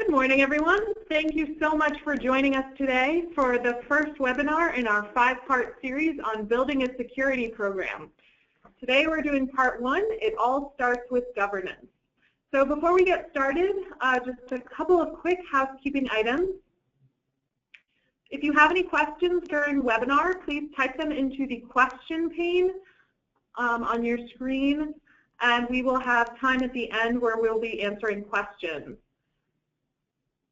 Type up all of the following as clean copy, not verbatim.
Good morning, everyone. Thank you so much for joining us today for the first webinar in our 5-part series on building a security program. Today we're doing part 1. It all starts with governance. So before we get started, just a couple of quick housekeeping items. If you have any questions during the webinar, please type them into the question pane on your screen, and we will have time at the end where we'll be answering questions.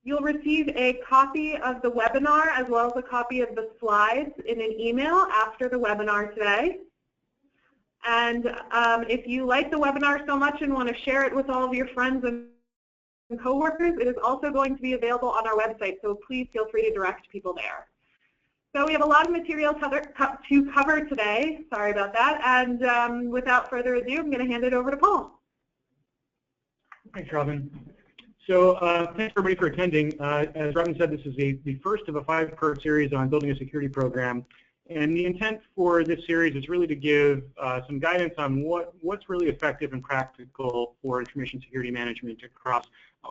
You'll receive a copy of the webinar as well as a copy of the slides in an email after the webinar today. And if you like the webinar so much and want to share it with all of your friends and coworkers, it is also going to be available on our website, so please feel free to direct people there. So we have a lot of material to cover today. Sorry about that. And without further ado, I'm going to hand it over to Paul. Thanks, Robin. So thanks everybody for attending. As Robin said, this is the first of a 5-part series on building a security program. And the intent for this series is really to give some guidance on what's really effective and practical for information security management across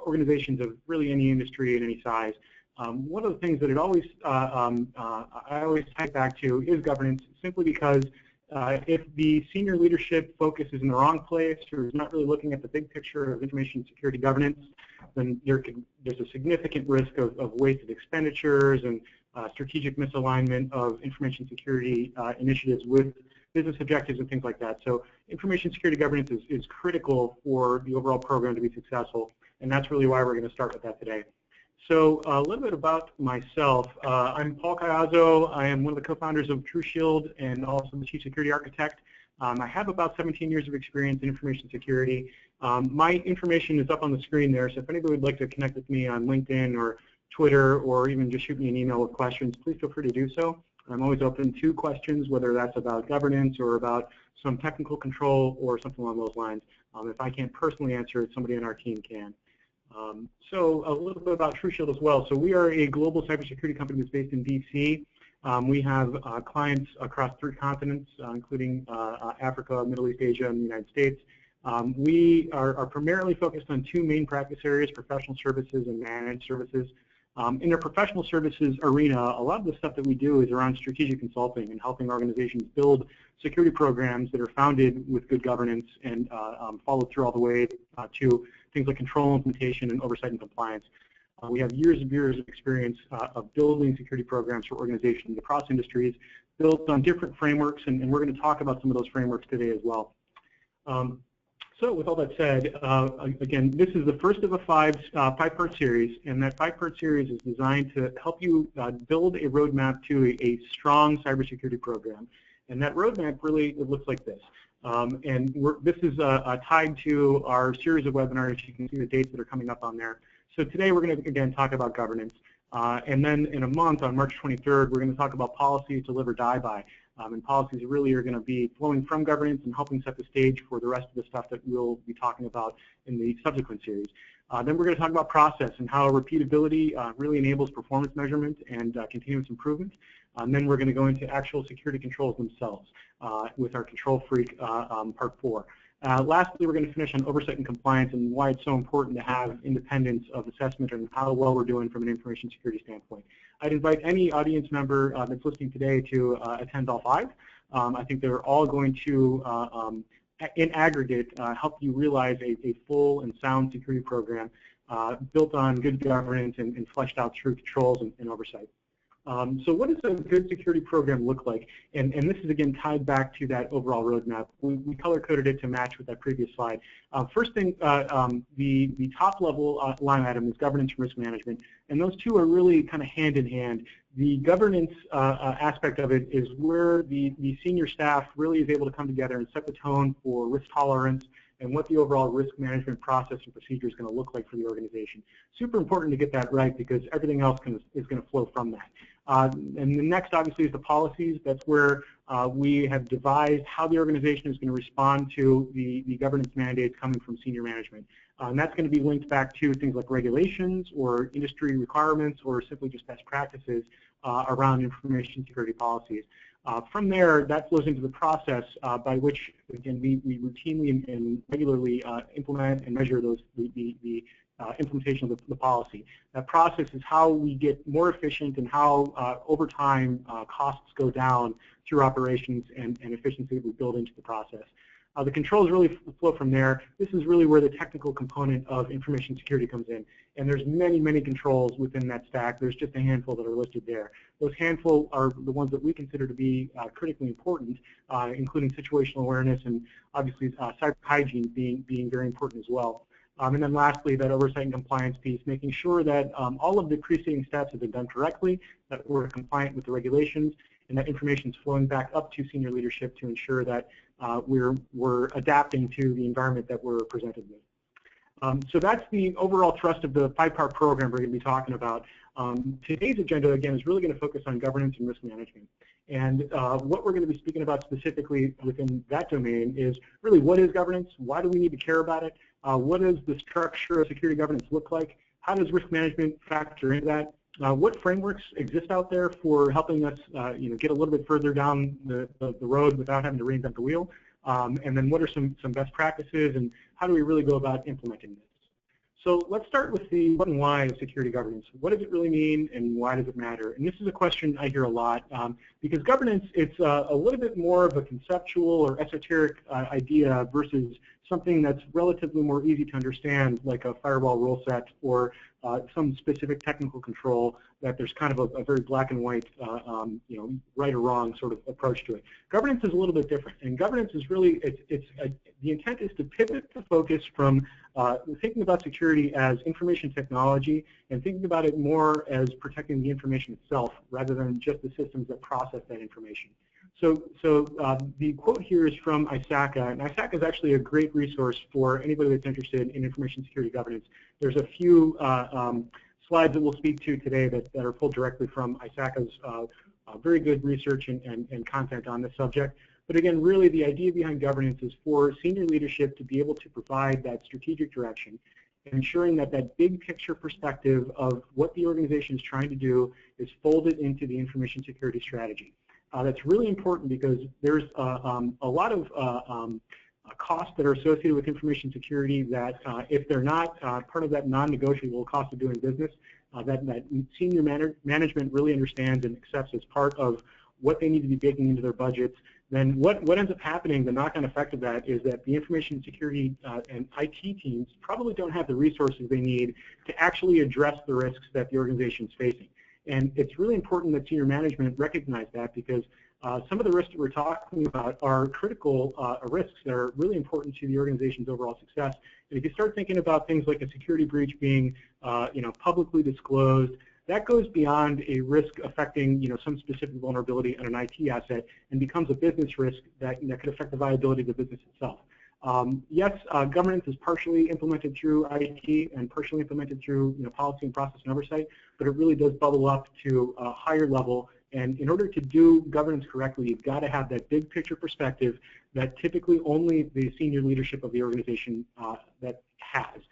organizations of really any industry and any size. One of the things that I always tie back to is governance, simply because if the senior leadership focus is in the wrong place or is not really looking at the big picture of information security governance, then there's a significant risk of wasted expenditures and strategic misalignment of information security initiatives with business objectives and things like that. So information security governance is critical for the overall program to be successful, and that's really why we're going to start with that today. So a little bit about myself. I'm Paul Caiazzo. I am one of the co-founders of TruShield and also the Chief Security Architect. I have about 17 years of experience in information security. My information is up on the screen there, so if anybody would like to connect with me on LinkedIn or Twitter or even just shoot me an email with questions, please feel free to do so. I'm always open to questions, whether that's about governance or about some technical control or something along those lines. If I can't personally answer it, somebody on our team can. So a little bit about TruShield as well. So we are a global cybersecurity company that's based in DC. We have clients across 3 continents, including Africa, Middle East, Asia, and the United States. We are primarily focused on 2 main practice areas, professional services and managed services. In the professional services arena, a lot of the stuff that we do is around strategic consulting and helping organizations build security programs that are founded with good governance and followed through all the way to things like control implementation and oversight and compliance. We have years and years of experience of building security programs for organizations across industries built on different frameworks, and we're going to talk about some of those frameworks today as well. So with all that said, again, this is the first of a 5-part series, and that 5-part series is designed to help you build a roadmap to a strong cybersecurity program. And that roadmap really, it looks like this. This is tied to our series of webinars. You can see the dates that are coming up on there. So today we're going to, again, talk about governance. And then in a month, on March 23rd, we're going to talk about policies to live or die by. And policies really are going to be flowing from governance and helping set the stage for the rest of the stuff that we'll be talking about in the subsequent series. Then we're going to talk about process and how repeatability really enables performance measurement and continuous improvement. And then we're going to go into actual security controls themselves with our Control Freak part 4. Lastly, we're going to finish on oversight and compliance and why it's so important to have independence of assessment and how well we're doing from an information security standpoint. I'd invite any audience member that's listening today to attend all 5. I think they're all going to, in aggregate, help you realize a full and sound security program built on good governance and fleshed out through controls and oversight. So what does a good security program look like? And this is, again, tied back to that overall roadmap. We color-coded it to match with that previous slide. First thing, the top level line item is governance and risk management. And those two are really kind of hand in hand. The governance aspect of it is where the senior staff really is able to come together and set the tone for risk tolerance and what the overall risk management process and procedure is going to look like for the organization. Super important to get that right because everything else is going to flow from that. And the next, obviously, is the policies. That's where we have devised how the organization is going to respond to the governance mandates coming from senior management. And that's going to be linked back to things like regulations or industry requirements or simply just best practices around information security policies. From there, that flows into the process by which, again, we routinely and regularly implement and measure the implementation of the policy. That process is how we get more efficient and how, over time, costs go down through operations and efficiency that we build into the process. The controls really flow from there. This is really where the technical component of information security comes in. And there's many, many controls within that stack. There's just a handful that are listed there. Those handful are the ones that we consider to be critically important, including situational awareness and obviously cyber hygiene being very important as well. And then lastly, that oversight and compliance piece, making sure that all of the preceding steps have been done correctly, that we're compliant with the regulations, and that information is flowing back up to senior leadership to ensure that we're adapting to the environment that we're presented with. So that's the overall thrust of the 5-part program we're going to be talking about. Today's agenda, again, is really going to focus on governance and risk management. And what we're going to be speaking about specifically within that domain is really what is governance, why do we need to care about it, what does the structure of security governance look like, how does risk management factor into that, what frameworks exist out there for helping us get a little bit further down the road without having to reinvent the wheel, and then what are some best practices and how do we really go about implementing this. So let's start with the what and why of security governance. What does it really mean and why does it matter? And this is a question I hear a lot because governance, it's a little bit more of a conceptual or esoteric idea versus something that's relatively more easy to understand, like a firewall rule set or some specific technical control that there's kind of a very black and white, right or wrong sort of approach to it. Governance is a little bit different, and governance is really, the intent is to pivot the focus from thinking about security as information technology and thinking about it more as protecting the information itself rather than just the systems that process that information. So the quote here is from ISACA, and ISACA is actually a great resource for anybody that's interested in information security governance. There's a few slides that we'll speak to today that are pulled directly from ISACA's very good research and content on this subject. But again, really the idea behind governance is for senior leadership to be able to provide that strategic direction, ensuring that that big picture perspective of what the organization is trying to do is folded into the information security strategy. That's really important because there's a lot of costs that are associated with information security that if they're not part of that non-negotiable cost of doing business, that senior management really understands and accepts as part of what they need to be baking into their budgets, then what ends up happening, the knock-on effect of that is that the information security and IT teams probably don't have the resources they need to actually address the risks that the organization is facing. And it's really important that senior management recognize that because some of the risks that we're talking about are critical risks that are really important to the organization's overall success. And if you start thinking about things like a security breach being publicly disclosed, that goes beyond a risk affecting some specific vulnerability on an IT asset and becomes a business risk that could affect the viability of the business itself. Yes, governance is partially implemented through IT and partially implemented through policy and process and oversight, but it really does bubble up to a higher level. And in order to do governance correctly, you've got to have that big picture perspective that typically only the senior leadership of the organization that has.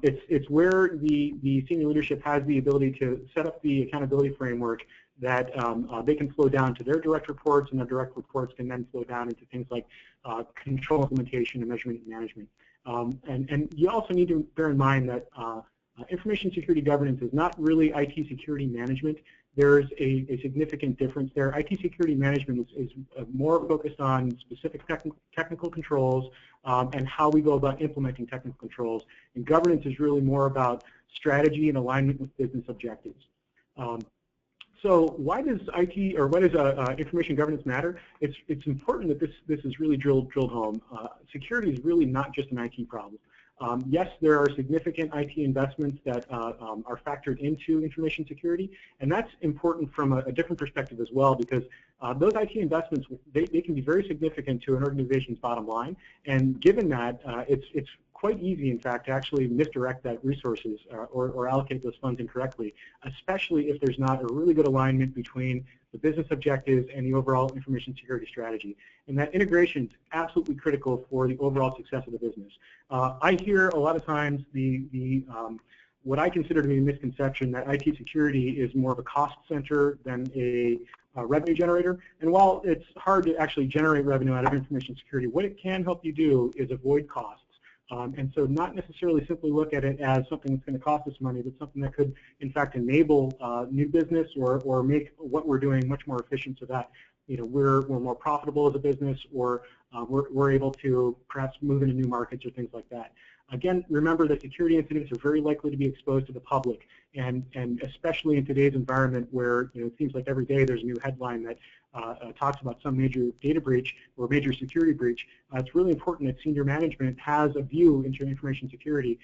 It's where the senior leadership has the ability to set up the accountability framework that they can flow down to their direct reports, and their direct reports can then flow down into things like control implementation and measurement and management. And you also need to bear in mind that information security governance is not really IT security management. There's a significant difference there. IT security management is more focused on specific technical controls and how we go about implementing technical controls. And governance is really more about strategy and alignment with business objectives. So why does IT or why does information governance matter? It's important that this is really drilled home. Security is really not just an IT problem. Yes, there are significant IT investments that are factored into information security, and that's important from a different perspective as well, because those IT investments, they can be very significant to an organization's bottom line, and given that, it's quite easy, in fact, to actually misdirect that resources or allocate those funds incorrectly, especially if there's not a really good alignment between the business objectives and the overall information security strategy. And that integration is absolutely critical for the overall success of the business. I hear a lot of times what I consider to be a misconception that IT security is more of a cost center than a revenue generator. And while it's hard to actually generate revenue out of information security, what it can help you do is avoid costs. And so not necessarily simply look at it as something that's going to cost us money, but something that could, in fact, enable new business or make what we're doing much more efficient so that we're more profitable as a business, or we're able to perhaps move into new markets or things like that. Again, remember that security incidents are very likely to be exposed to the public, and especially in today's environment where it seems like every day there's a new headline that talks about some major data breach or major security breach. It's really important that senior management has a view into information security.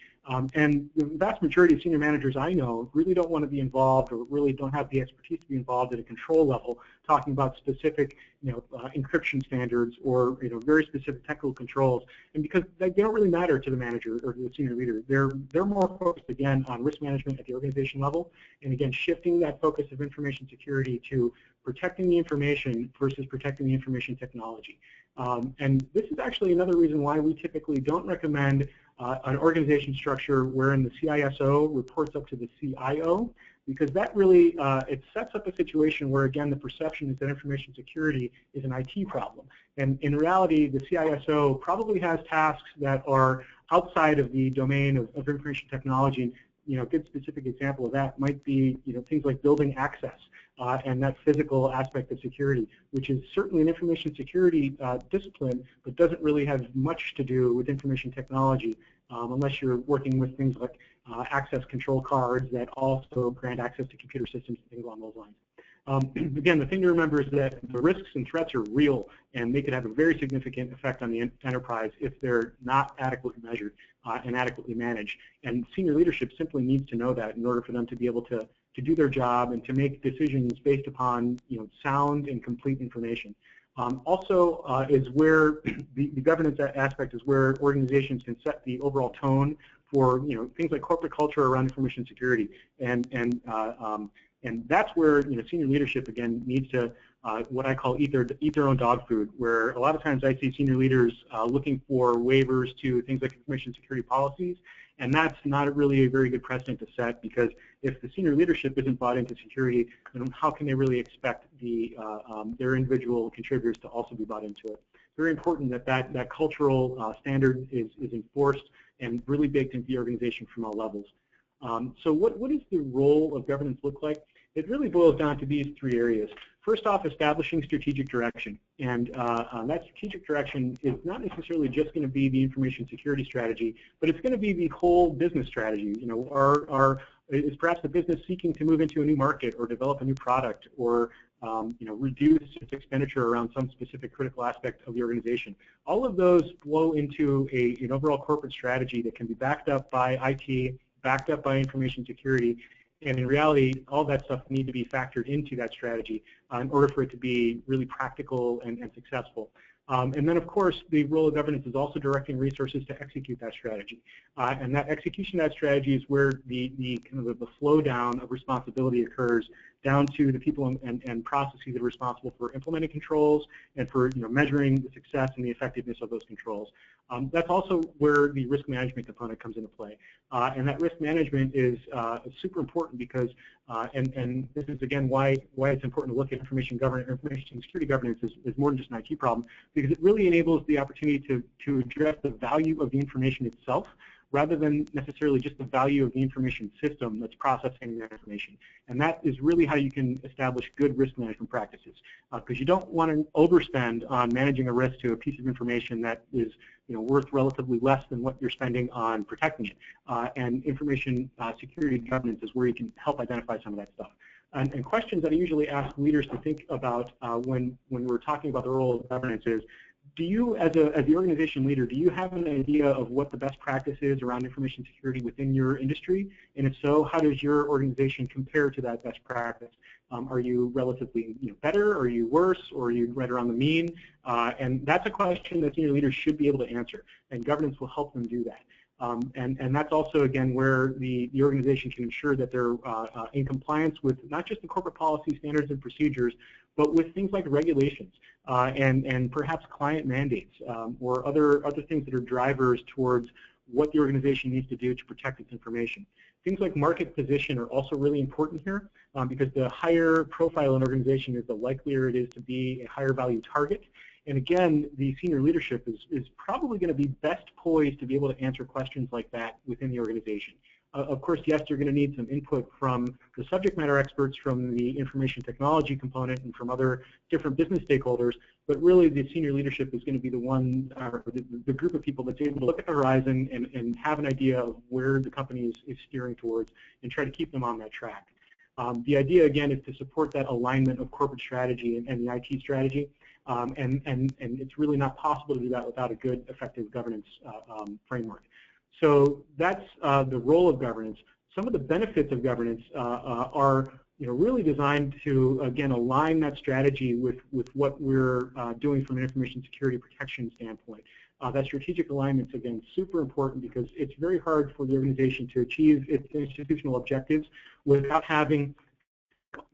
And the vast majority of senior managers I know really don't want to be involved, or really don't have the expertise to be involved at a control level, talking about specific encryption standards or very specific technical controls. And because they don't really matter to the manager or the senior leader, they're more focused again on risk management at the organization level, and again shifting that focus of information security to protecting the information versus protecting the information technology. And this is actually another reason why we typically don't recommend an organization structure wherein the CISO reports up to the CIO, because that really, it sets up a situation where, again, the perception is that information security is an IT problem. And in reality, the CISO probably has tasks that are outside of the domain of information technology. A good specific example of that might be things like building access and that physical aspect of security, which is certainly an information security discipline, but doesn't really have much to do with information technology unless you're working with things like access control cards that also grant access to computer systems and things along those lines. Again, the thing to remember is that the risks and threats are real, and they could have a very significant effect on the enterprise if they're not adequately measured and adequately managed. And senior leadership simply needs to know that in order for them to be able to do their job and to make decisions based upon sound and complete information. Also is where the governance aspect is where organizations can set the overall tone for things like corporate culture around information security, and that's where senior leadership again needs to what I call eat their own dog food, where a lot of times I see senior leaders looking for waivers to things like information security policies, and that's not really a very good precedent to set, because if the senior leadership isn't bought into security, then how can they really expect their individual contributors to also be bought into it? Very important that that cultural standard is enforced and really baked into the organization from all levels. So what does the role of governance look like? It really boils down to these three areas. First off, establishing strategic direction. And that strategic direction is not necessarily just going to be the information security strategy, but it's going to be the whole business strategy. Is perhaps the business seeking to move into a new market or develop a new product, or reduce its expenditure around some specific critical aspect of the organization. All of those flow into an overall corporate strategy that can be backed up by IT, backed up by information security, and in reality, all that stuff needs to be factored into that strategy in order for it to be really practical and successful. And then, of course, the role of governance is also directing resources to execute that strategy. And that execution of that strategy is where the flow down of responsibility occurs down to the people and processes that are responsible for implementing controls and for measuring the success and the effectiveness of those controls. That's also where the risk management component comes into play. And that risk management is super important because, and this is again why it's important to look at information security governance is more than just an IT problem, because it really enables the opportunity to address the value of the information itself, rather than necessarily just the value of the information system that's processing that information. And that is really how you can establish good risk management practices, because you don't want to overspend on managing a risk to a piece of information that is worth relatively less than what you're spending on protecting it. And information security governance is where you can help identify some of that stuff. And questions that I usually ask leaders to think about when we're talking about the role of governance is, do you, as the organization leader, do you have an idea of what the best practice is around information security within your industry? And if so, how does your organization compare to that best practice? Are you relatively better? Are you worse? Or are you right around the mean? And that's a question that senior leaders should be able to answer, and governance will help them do that. And that's also, again, where the organization can ensure that they're in compliance with not just the corporate policy standards and procedures, but with things like regulations and perhaps client mandates or other things that are drivers towards what the organization needs to do to protect its information. Things like market position are also really important here because the higher profile an organization is, the likelier it is to be a higher value target. And again, the senior leadership is probably going to be best poised to be able to answer questions like that within the organization. Of course, yes, you're going to need some input from the subject matter experts, from the information technology component, and from other different business stakeholders, but really the senior leadership is going to be the one, the group of people that's able to look at the horizon and have an idea of where the company is steering towards and try to keep them on that track. The idea, again, is to support that alignment of corporate strategy and the IT strategy, and it's really not possible to do that without a good, effective governance framework. So that's the role of governance. Some of the benefits of governance are really designed to, again, align that strategy with what we're doing from an information security protection standpoint. That strategic alignment is, again, super important because it's very hard for the organization to achieve its institutional objectives without having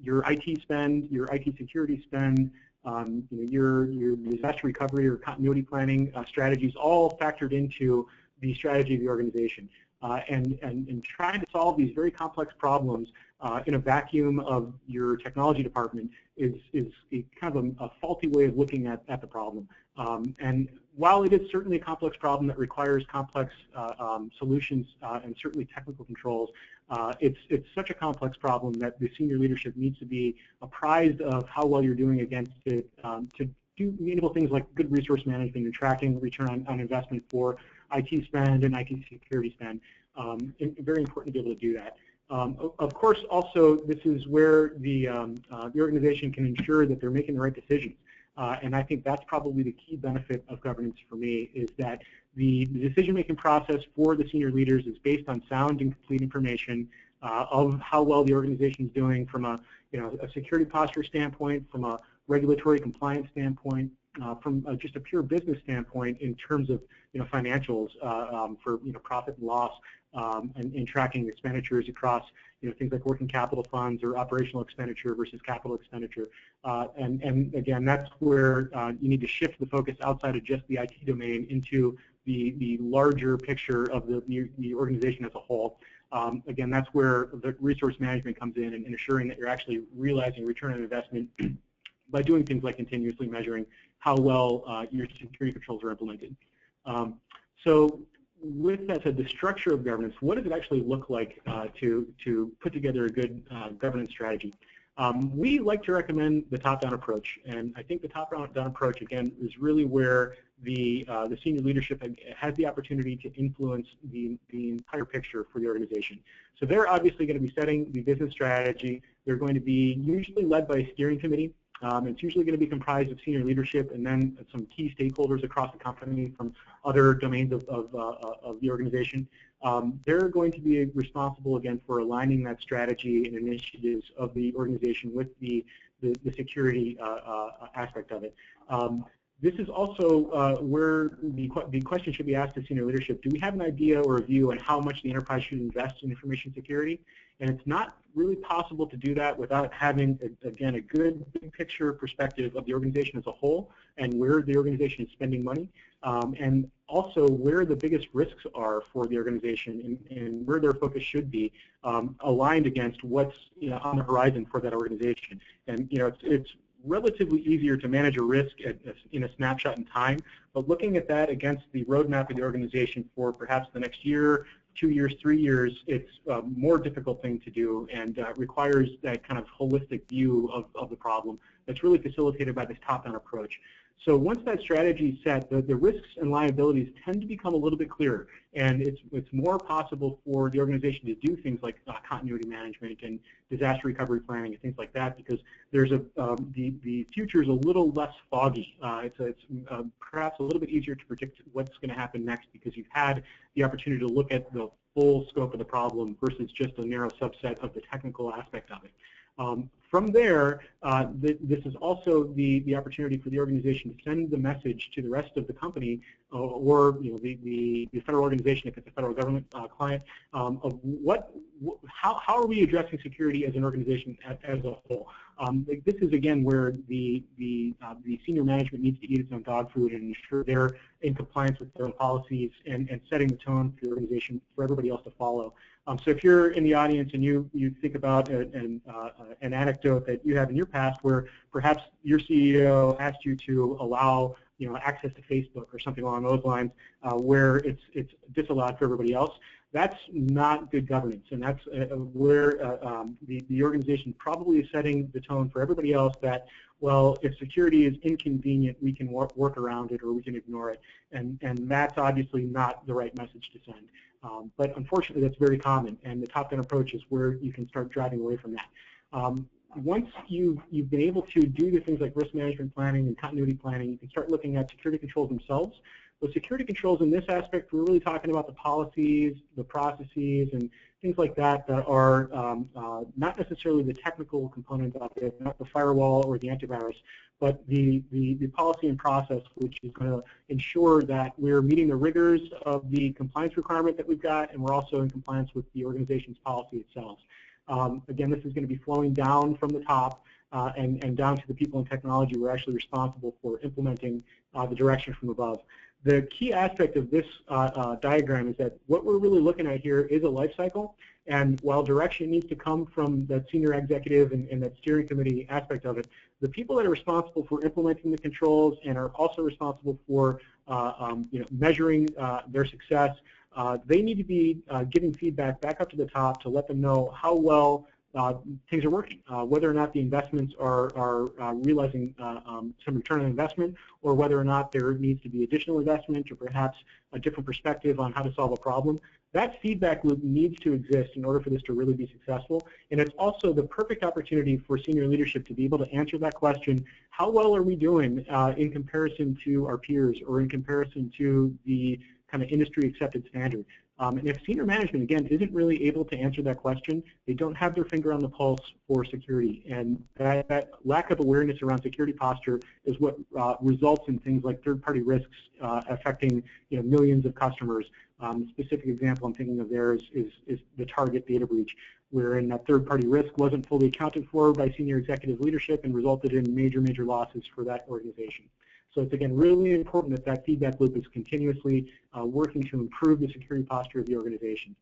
your IT spend, your IT security spend, your disaster recovery or continuity planning strategies all factored into the strategy of the organization. And trying to solve these very complex problems in a vacuum of your technology department is a kind of a faulty way of looking at the problem. And while it is certainly a complex problem that requires complex solutions and certainly technical controls, it's such a complex problem that the senior leadership needs to be apprised of how well you're doing against it to enable things like good resource management and tracking return on investment for IT spend and IT security spend. Very important to be able to do that. Of course, also, this is where the organization can ensure that they're making the right decisions. And I think that's probably the key benefit of governance for me, is that the decision-making process for the senior leaders is based on sound and complete information of how well the organization is doing from a security posture standpoint, from a regulatory compliance standpoint, from just a pure business standpoint in terms of financials for profit and loss, and tracking expenditures across things like working capital funds or operational expenditure versus capital expenditure. And again, that's where you need to shift the focus outside of just the IT domain into the larger picture of the organization as a whole. Again, that's where the resource management comes in and ensuring that you're actually realizing return on investment by doing things like continuously measuring how well your security controls are implemented. So with that said, the structure of governance, what does it actually look like to put together a good governance strategy? We like to recommend the top-down approach, and I think the top-down approach, again, is really where the senior leadership has the opportunity to influence the entire picture for the organization. So they're obviously going to be setting the business strategy. They're going to be usually led by a steering committee. It's usually going to be comprised of senior leadership and then some key stakeholders across the company from other domains of the organization. They're going to be responsible, again, for aligning that strategy and initiatives of the organization with the security aspect of it. This is also where the question should be asked to senior leadership. Do we have an idea or a view on how much the enterprise should invest in information security? And it's not really possible to do that without having, again, a good big picture perspective of the organization as a whole and where the organization is spending money, and also where the biggest risks are for the organization and where their focus should be aligned against what's on the horizon for that organization. And it's relatively easier to manage a risk in a snapshot in time, but looking at that against the roadmap of the organization for perhaps the next year, 2 years, 3 years, it's a more difficult thing to do and requires that kind of holistic view of the problem that's really facilitated by this top-down approach. So once that strategy is set, the risks and liabilities tend to become a little bit clearer, and it's more possible for the organization to do things like continuity management and disaster recovery planning and things like that, because there's the future is a little less foggy. It's perhaps a little bit easier to predict what's going to happen next because you've had the opportunity to look at the full scope of the problem versus just a narrow subset of the technical aspect of it. From there, this is also the opportunity for the organization to send the message to the rest of the company or the federal organization if it's a federal government client of how are we addressing security as an organization as a whole. This is again where the senior management needs to eat its own dog food and ensure they're in compliance with their own policies and setting the tone for the organization for everybody else to follow. So if you're in the audience and you think about an anecdote that you have in your past where perhaps your CEO asked you to allow access to Facebook or something along those lines, where it's disallowed for everybody else. That's not good governance, and that's where the organization probably is setting the tone for everybody else that, well, if security is inconvenient, we can work around it or we can ignore it, and that's obviously not the right message to send. But unfortunately, that's very common, and the top-down approach is where you can start driving away from that. Once you've been able to do the things like risk management planning and continuity planning, you can start looking at security controls themselves. With security controls in this aspect, we're really talking about the policies, the processes, and things like that that are not necessarily the technical component of it, not the firewall or the antivirus, but the policy and process, which is going to ensure that we're meeting the rigors of the compliance requirement that we've got, and we're also in compliance with the organization's policy itself. Again, this is going to be flowing down from the top and down to the people in technology who are actually responsible for implementing the direction from above. The key aspect of this diagram is that what we're really looking at here is a life cycle, and while direction needs to come from that senior executive and that steering committee aspect of it, the people that are responsible for implementing the controls and are also responsible for measuring their success, they need to be giving feedback back up to the top to let them know how well things are working, whether or not the investments are realizing some return on investment, or whether or not there needs to be additional investment or perhaps a different perspective on how to solve a problem. That feedback loop needs to exist in order for this to really be successful, and it's also the perfect opportunity for senior leadership to be able to answer that question: how well are we doing in comparison to our peers or in comparison to the kind of industry accepted standard? And if senior management, again, isn't really able to answer that question, they don't have their finger on the pulse for security. And that lack of awareness around security posture is what results in things like third-party risks affecting millions of customers. Specific example I'm thinking of there is the Target data breach, wherein that third-party risk wasn't fully accounted for by senior executive leadership and resulted in major losses for that organization. So it's, again, really important that that feedback loop is continuously working to improve the security posture of the organization.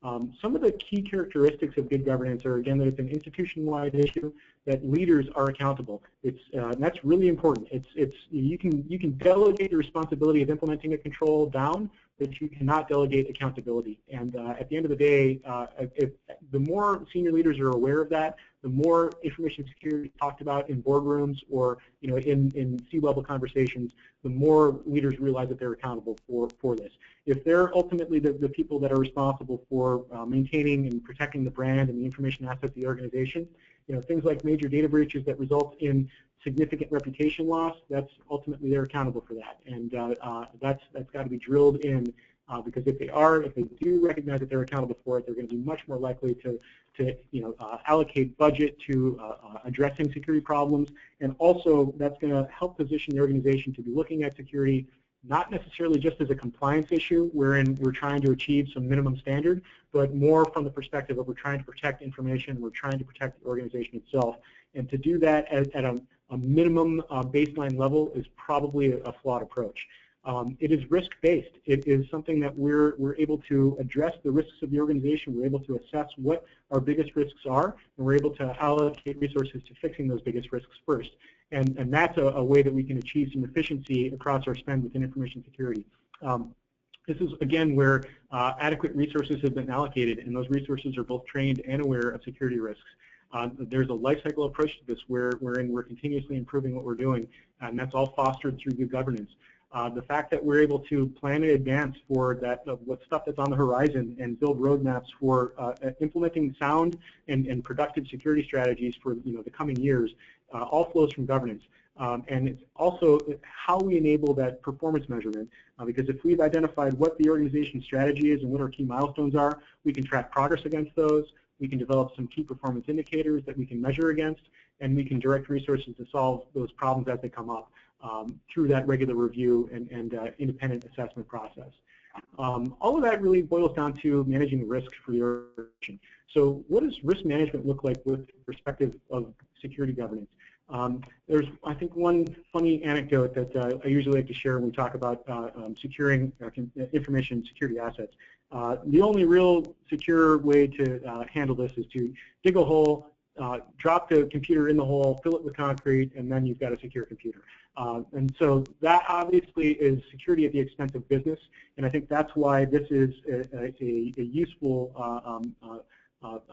Some of the key characteristics of good governance are, again, that it's an institution-wide issue, that leaders are accountable. And that's really important. You can delegate the responsibility of implementing a control down, but you cannot delegate accountability. And at the end of the day, the more senior leaders are aware of that, the more information security is talked about in boardrooms or in C-level conversations, the more leaders realize that they're accountable for this. If they're ultimately the people that are responsible for maintaining and protecting the brand and the information assets of the organization, things like major data breaches that result in significant reputation loss, that's ultimately they're accountable for that. And that's got to be drilled in, because if they do recognize that they're accountable for it, they're going to be much more likely to allocate budget to addressing security problems, and also that's going to help position the organization to be looking at security not necessarily just as a compliance issue wherein we're trying to achieve some minimum standard, but more from the perspective of we're trying to protect information, we're trying to protect the organization itself. And to do that at a minimum baseline level is probably a flawed approach. It is risk-based. It is something that we're able to address the risks of the organization. We're able to assess what our biggest risks are, and we're able to allocate resources to fixing those biggest risks first. And that's a way that we can achieve some efficiency across our spend within information security. This is, again, where adequate resources have been allocated, and those resources are both trained and aware of security risks. There's a life cycle approach to this wherein we're continuously improving what we're doing, and that's all fostered through good governance. The fact that we're able to plan in advance for what stuff that's on the horizon and build roadmaps for implementing sound and productive security strategies for the coming years all flows from governance. And it's also how we enable that performance measurement, because if we've identified what the organization's strategy is and what our key milestones are, we can track progress against those. We can develop some key performance indicators that we can measure against, and we can direct resources to solve those problems as they come up through that regular review and independent assessment process. All of that really boils down to managing risk for the organization. So what does risk management look like with the perspective of security governance? There's, I think, one funny anecdote that I usually like to share when we talk about securing information security assets. The only real secure way to handle this is to dig a hole, drop the computer in the hole, fill it with concrete, and then you've got a secure computer. And so that obviously is security at the expense of business, and I think that's why this is a useful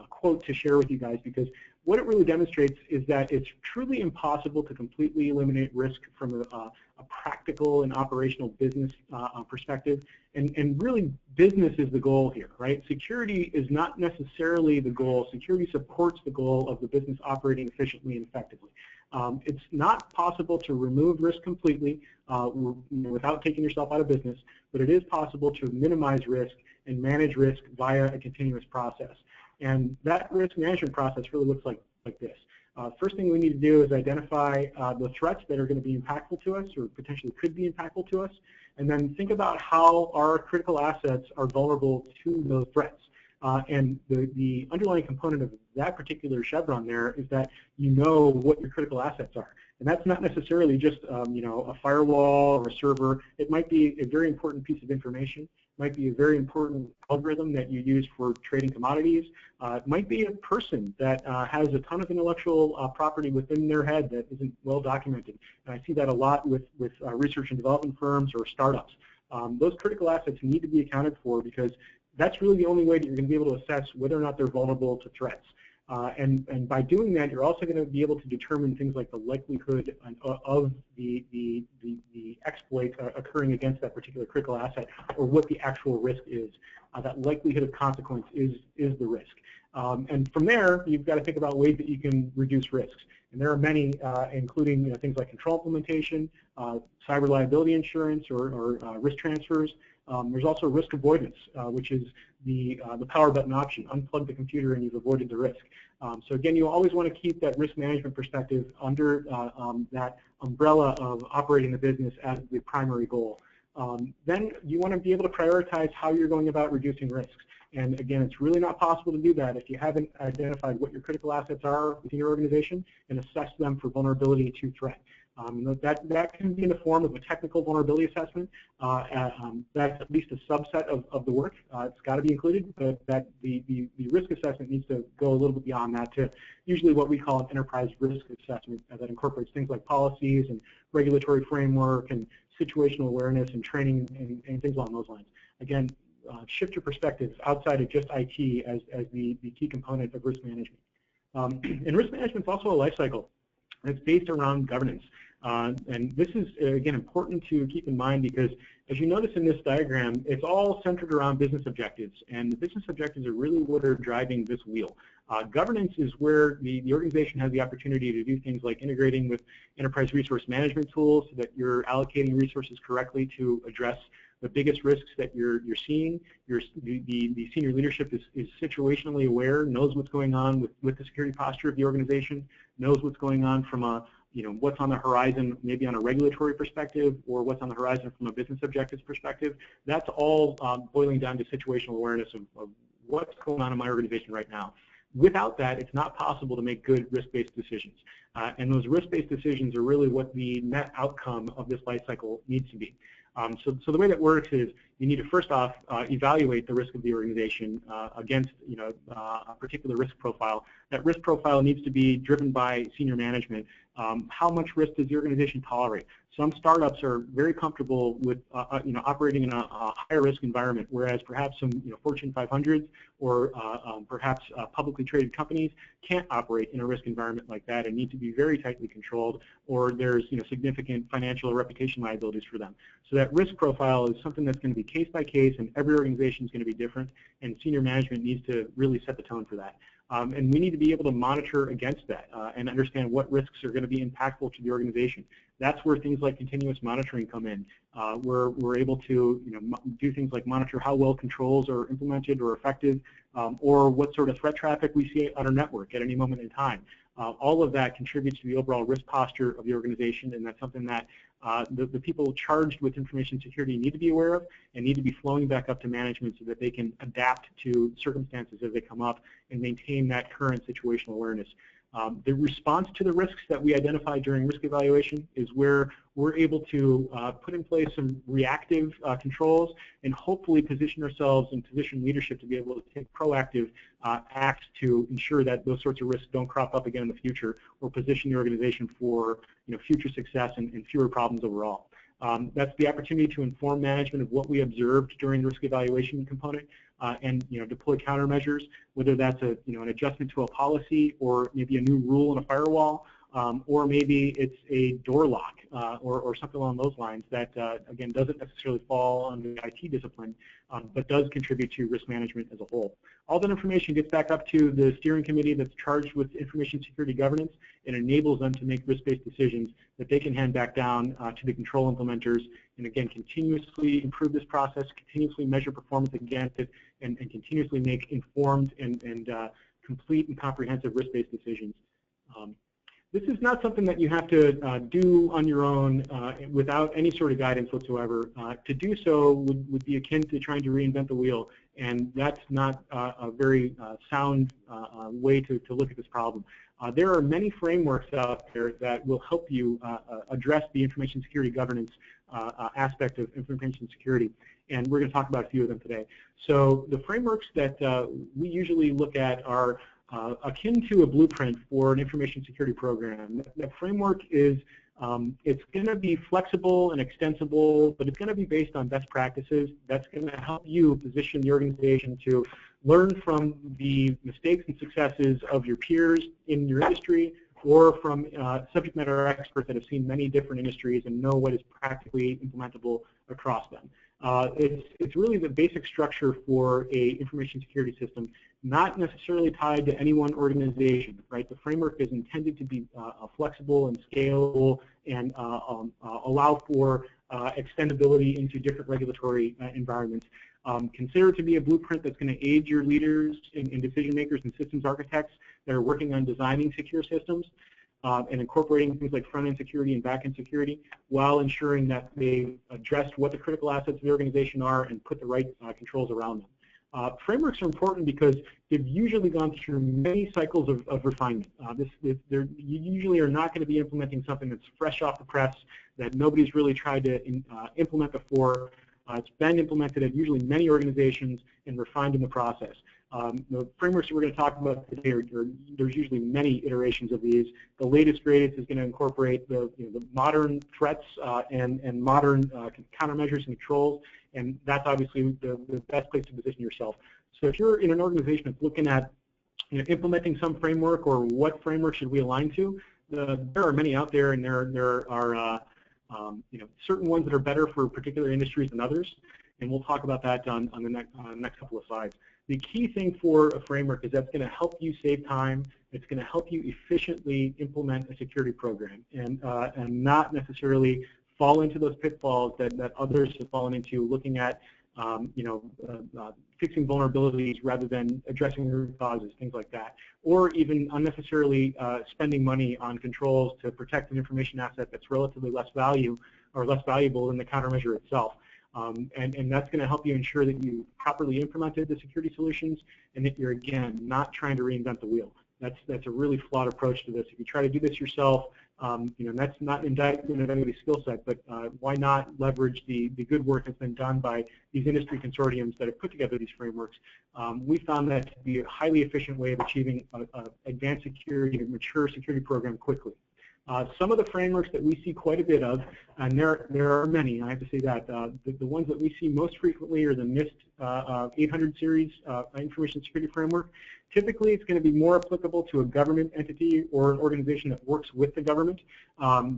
quote to share with you guys, because what it really demonstrates is that it's truly impossible to completely eliminate risk from a practical and operational business perspective, and really business is the goal here, right? Security is not necessarily the goal. Security supports the goal of the business operating efficiently and effectively. It's not possible to remove risk completely without taking yourself out of business, but it is possible to minimize risk and manage risk via a continuous process. And that risk management process really looks like this. First thing we need to do is identify the threats that are going to be impactful to us or potentially could be impactful to us, and then think about how our critical assets are vulnerable to those threats. And the underlying component of that particular chevron there is that you know what your critical assets are. And that's not necessarily just a firewall or a server. It might be a very important piece of information. It might be a very important algorithm that you use for trading commodities. It might be a person that has a ton of intellectual property within their head that isn't well documented. And I see that a lot with research and development firms or startups. Those critical assets need to be accounted for, because that's really the only way that you're going to be able to assess whether or not they're vulnerable to threats. And by doing that, you're also going to be able to determine things like the likelihood of the exploit occurring against that particular critical asset, or what the actual risk is. That likelihood of consequence is the risk. And from there, you've got to think about ways that you can reduce risks. And there are many, including things like control implementation, cyber liability insurance, or risk transfers. There's also risk avoidance, which is the power button option. Unplug the computer and you've avoided the risk. So again, you always want to keep that risk management perspective under that umbrella of operating the business as the primary goal. Then you want to be able to prioritize how you're going about reducing risks. And again, it's really not possible to do that if you haven't identified what your critical assets are within your organization and assess them for vulnerability to threat. That can be in the form of a technical vulnerability assessment. That's at least a subset of the work. It's got to be included, but the risk assessment needs to go a little bit beyond that to usually what we call an enterprise risk assessment that incorporates things like policies and regulatory framework and situational awareness and training and things along those lines. Again, shift your perspective outside of just IT as the key component of risk management. And risk management is also a life cycle. It's based around governance. And this is, again, important to keep in mind, because as you notice in this diagram, it's all centered around business objectives. And the business objectives are really what are driving this wheel. Governance is where the organization has the opportunity to do things like integrating with enterprise resource management tools so that you're allocating resources correctly to address the biggest risks that you're seeing. The senior leadership is situationally aware, knows what's going on with the security posture of the organization, knows what's going on from a what's on the horizon, maybe on a regulatory perspective, or what's on the horizon from a business objectives perspective. That's all boiling down to situational awareness of what's going on in my organization right now. Without that, it's not possible to make good risk-based decisions. And those risk-based decisions are really what the net outcome of this life cycle needs to be. So the way that works is you need to first off evaluate the risk of the organization against a particular risk profile. That risk profile needs to be driven by senior management. How much risk does the organization tolerate? Some startups are very comfortable with operating in a higher risk environment, whereas perhaps some Fortune 500s or perhaps publicly traded companies can't operate in a risk environment like that and need to be very tightly controlled, or there's significant financial or reputation liabilities for them. So that risk profile is something that's going to be case by case, and every organization is going to be different, and senior management needs to really set the tone for that. And we need to be able to monitor against that and understand what risks are going to be impactful to the organization. That's where things like continuous monitoring come in. We're able to do things like monitor how well controls are implemented or effective, or what sort of threat traffic we see on our network at any moment in time. All of that contributes to the overall risk posture of the organization, and that's something that the people charged with information security need to be aware of and need to be flowing back up to management so that they can adapt to circumstances as they come up and maintain that current situational awareness. The response to the risks that we identify during risk evaluation is where we're able to put in place some reactive controls and hopefully position ourselves and position leadership to be able to take proactive acts to ensure that those sorts of risks don't crop up again in the future, or position the organization for future success and fewer problems overall. That's the opportunity to inform management of what we observed during the risk evaluation component, and deploy countermeasures, whether that's an adjustment to a policy, or maybe a new rule in a firewall, or maybe it's a door lock, or something along those lines that again doesn't necessarily fall under the IT discipline, but does contribute to risk management as a whole. All that information gets back up to the steering committee that's charged with information security governance, and enables them to make risk-based decisions that they can hand back down to the control implementers, and again continuously improve this process, continuously measure performance against it, and continuously make informed and complete and comprehensive risk-based decisions. This is not something that you have to do on your own without any sort of guidance whatsoever. To do so would be akin to trying to reinvent the wheel, and that's not a very sound way to look at this problem. There are many frameworks out there that will help you address the information security governance aspect of information security, and we're going to talk about a few of them today. So the frameworks that we usually look at are akin to a blueprint for an information security program. That framework is, it's going to be flexible and extensible, but it's going to be based on best practices. That's going to help you position the organization to learn from the mistakes and successes of your peers in your industry, or from subject matter experts that have seen many different industries and know what is practically implementable across them. It's really the basic structure for a information security system, not necessarily tied to any one organization, right? The framework is intended to be flexible and scalable, and allow for extendability into different regulatory environments. Consider it to be a blueprint that's going to aid your leaders and decision makers and systems architects that are working on designing secure systems, and incorporating things like front-end security and back-end security, while ensuring that they've addressed what the critical assets of the organization are and put the right controls around them. Frameworks are important because they've usually gone through many cycles of refinement. You usually are not going to be implementing something that's fresh off the press, that nobody's really tried to implement before. It's been implemented at usually many organizations and refined in the process. The frameworks that we're going to talk about today, there's usually many iterations of these. The latest, greatest is going to incorporate the modern threats and modern countermeasures and controls, and that's obviously the best place to position yourself. So if you're in an organization that's looking at implementing some framework, or what framework should we align to, there are many out there, and there are certain ones that are better for particular industries than others, and we'll talk about that on the next couple of slides. The key thing for a framework is that's going to help you save time. It's going to help you efficiently implement a security program, and not necessarily fall into those pitfalls that others have fallen into, looking at fixing vulnerabilities rather than addressing the root causes, things like that, or even unnecessarily spending money on controls to protect an information asset that's relatively less valuable than the countermeasure itself. And that's going to help you ensure that you properly implemented the security solutions, and that you're, again, not trying to reinvent the wheel. That's a really flawed approach to this. If you try to do this yourself, that's not an indictment of anybody's skill set, but why not leverage the good work that's been done by these industry consortiums that have put together these frameworks? We found that to be a highly efficient way of achieving advanced security, a mature security program quickly. Some of the frameworks that we see quite a bit of, and there are many, I have to say that, the ones that we see most frequently are the NIST 800 series information security framework. Typically, it's going to be more applicable to a government entity or an organization that works with the government,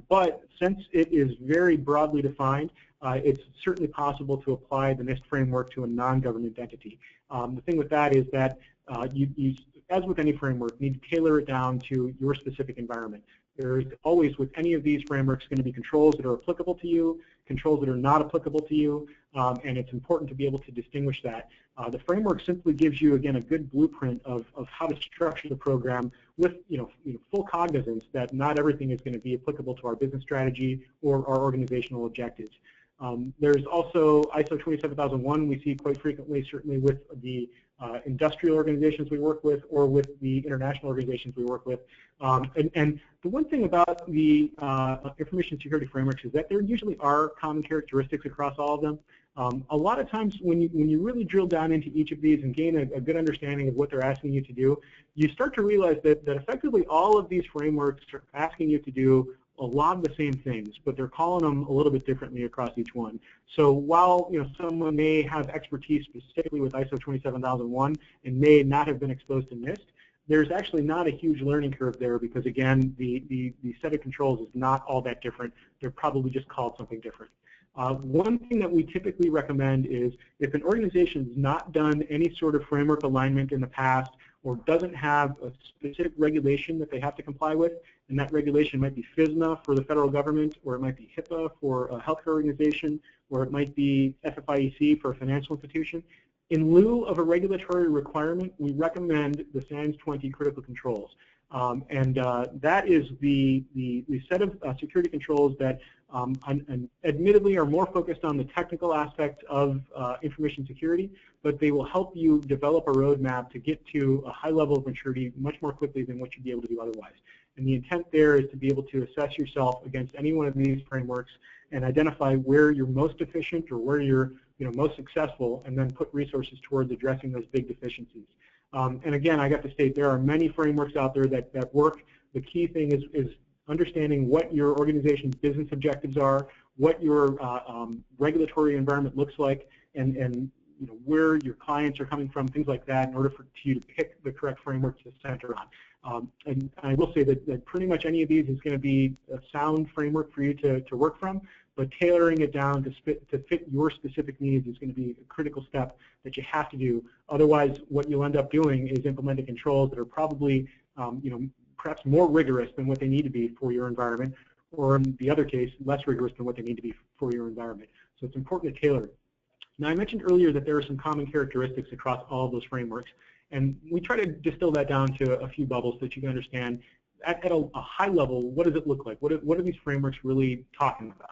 but since it is very broadly defined, it's certainly possible to apply the NIST framework to a non-government entity. The thing with that is that you, as with any framework, need to tailor it down to your specific environment. There's always, with any of these frameworks, going to be controls that are applicable to you, controls that are not applicable to you, and it's important to be able to distinguish that. The framework simply gives you, again, a good blueprint of how to structure the program with full cognizance that not everything is going to be applicable to our business strategy or our organizational objectives. There's also ISO 27001 we see quite frequently, certainly with the industrial organizations we work with or with the international organizations we work with. And the one thing about the information security frameworks is that there usually are common characteristics across all of them. A lot of times when you really drill down into each of these and gain a good understanding of what they're asking you to do, you start to realize that effectively all of these frameworks are asking you to do a lot of the same things, but they're calling them a little bit differently across each one. So while someone may have expertise specifically with ISO 27001 and may not have been exposed to NIST, there's actually not a huge learning curve there because, again, the set of controls is not all that different. They're probably just called something different. One thing that we typically recommend is if an organization has not done any sort of framework alignment in the past or doesn't have a specific regulation that they have to comply with, and that regulation might be FSMA for the federal government, or it might be HIPAA for a healthcare organization, or it might be FFIEC for a financial institution. In lieu of a regulatory requirement, we recommend the SANS 20 critical controls. That is the set of security controls that admittedly are more focused on the technical aspect of information security, but they will help you develop a roadmap to get to a high level of maturity much more quickly than what you'd be able to do otherwise. And the intent there is to be able to assess yourself against any one of these frameworks and identify where you're most efficient or where you're most successful, and then put resources towards addressing those big deficiencies. And again, I got to state there are many frameworks out there that work. The key thing is understanding what your organization's business objectives are, what your regulatory environment looks like, and where your clients are coming from, things like that, in order for you to pick the correct framework to center on. And I will say that pretty much any of these is going to be a sound framework for you to work from, but tailoring it down to fit your specific needs is going to be a critical step that you have to do. Otherwise, what you'll end up doing is implementing controls that are probably perhaps more rigorous than what they need to be for your environment, or in the other case, less rigorous than what they need to be for your environment. So it's important to tailor it. Now, I mentioned earlier that there are some common characteristics across all of those frameworks, and we try to distill that down to a few bubbles so that you can understand at a high level, what does it look like? What are these frameworks really talking about?